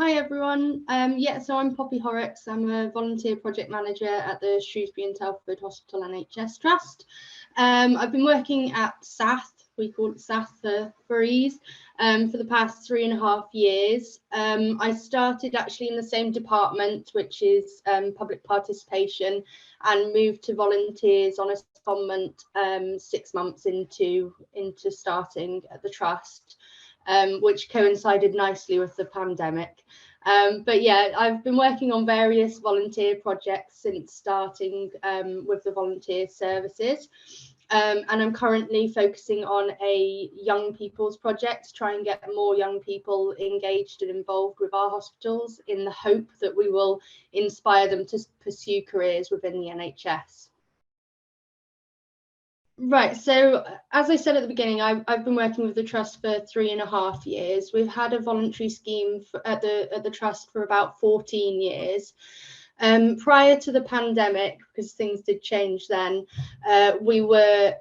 Hi everyone. So I'm Poppy Horrocks. I'm a volunteer project manager at the Shrewsbury and Telford Hospital NHS Trust. I've been working at SATH, we call it SATH for ease, for the past 3.5 years. I started actually in the same department, which is public participation, and moved to volunteers on a secondment 6 months into starting at the trust. Which coincided nicely with the pandemic. But yeah, I've been working on various volunteer projects since starting with the volunteer services. And I'm currently focusing on a young people's project to try and get more young people engaged and involved with our hospitals in the hope that we will inspire them to pursue careers within the NHS. Right, so as I said at the beginning, I've been working with the trust for 3.5 years. We've had a voluntary scheme at the trust for about 14 years. Prior to the pandemic, because things did change then, we were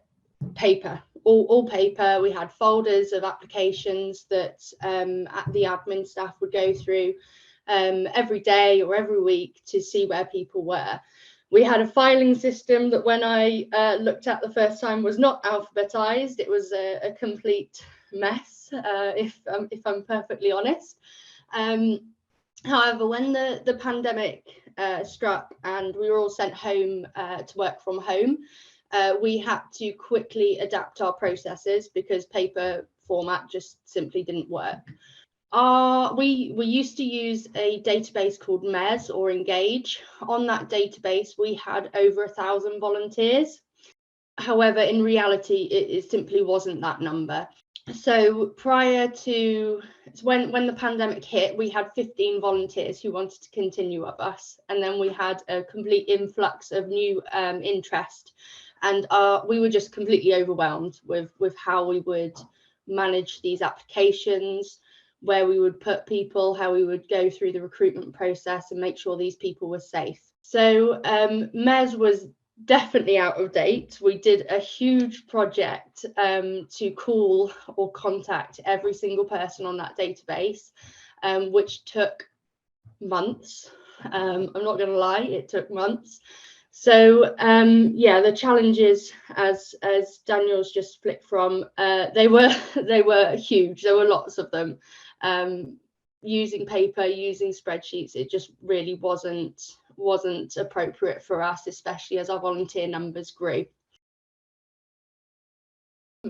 paper, all paper. We had folders of applications that the admin staff would go through every day or every week to see where people were. We had a filing system that when I looked at the first time was not alphabetized. It was a complete mess, if I'm perfectly honest. However, when the pandemic struck and we were all sent home to work from home, we had to quickly adapt our processes because paper format just simply didn't work. We used to use a database called MES or Engage. On that database, we had over 1,000 volunteers. However, in reality, it simply wasn't that number. So prior to when the pandemic hit, we had 15 volunteers who wanted to continue with us. And then we had a complete influx of new interest. And we were just completely overwhelmed with how we would manage these applications, where we would put people, how we would go through the recruitment process and make sure these people were safe. So MES was definitely out of date. We did a huge project to call or contact every single person on that database, which took months. I'm not going to lie, it took months. So yeah, the challenges, as Daniel's just flicked from, they were huge. There were lots of them. Using paper, using spreadsheets, it just really wasn't appropriate for us, especially as our volunteer numbers grew.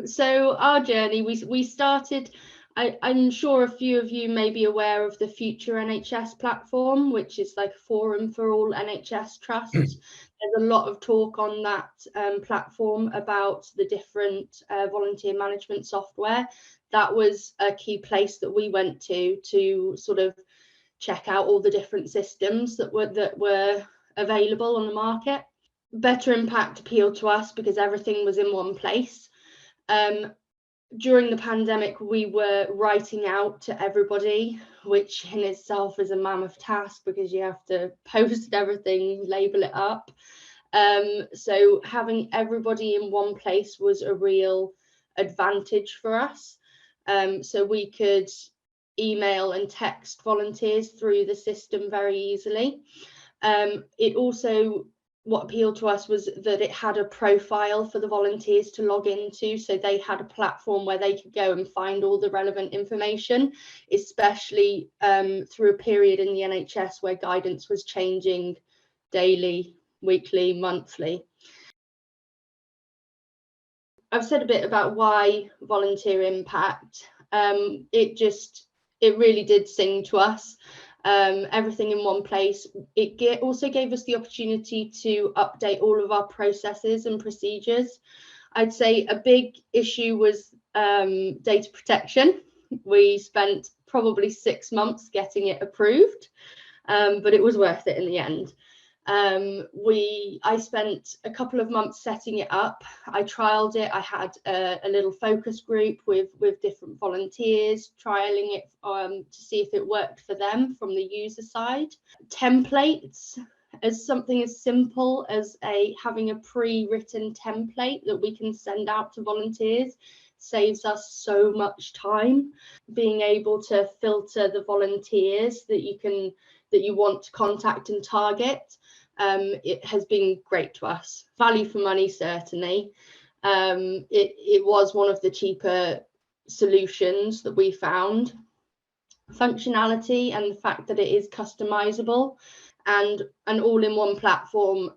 So our journey, we started, I'm sure a few of you may be aware of the Future NHS platform, which is like a forum for all NHS trusts. There's a lot of talk on that platform about the different volunteer management software. That was a key place that we went to sort of check out all the different systems that were available on the market. Better Impact appealed to us because everything was in one place. During the pandemic, we were writing out to everybody, which in itself is a mammoth task because you have to post everything, label it up. So having everybody in one place was a real advantage for us. So we could email and text volunteers through the system very easily. It also, what appealed to us was that it had a profile for the volunteers to log into, so they had a platform where they could go and find all the relevant information, especially through a period in the NHS where guidance was changing daily, weekly, monthly. I've said a bit about why volunteer impact. It really did sing to us. Everything in one place. It also gave us the opportunity to update all of our processes and procedures. I'd say a big issue was data protection. We spent probably 6 months getting it approved, but it was worth it in the end. I spent a couple of months setting it up. I trialed it. I had a little focus group with different volunteers, trialing it to see if it worked for them from the user side. Templates, as something as simple as having a pre-written template that we can send out to volunteers, saves us so much time. Being able to filter the volunteers that you want to contact and target, it has been great to us. Value for money, certainly. It was one of the cheaper solutions that we found. Functionality and the fact that it is customizable and an all-in-one platform.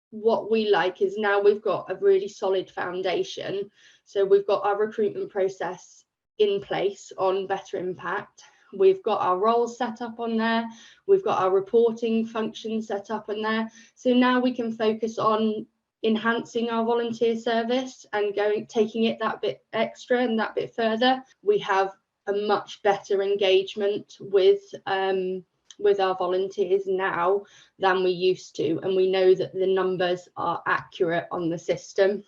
What we like is now we've got a really solid foundation. So we've got our recruitment process in place on Better Impact. We've got our roles set up on there. We've got our reporting function set up on there. So now we can focus on enhancing our volunteer service and taking it that bit extra and that bit further. We have a much better engagement with our volunteers now than we used to, and we know that the numbers are accurate on the system.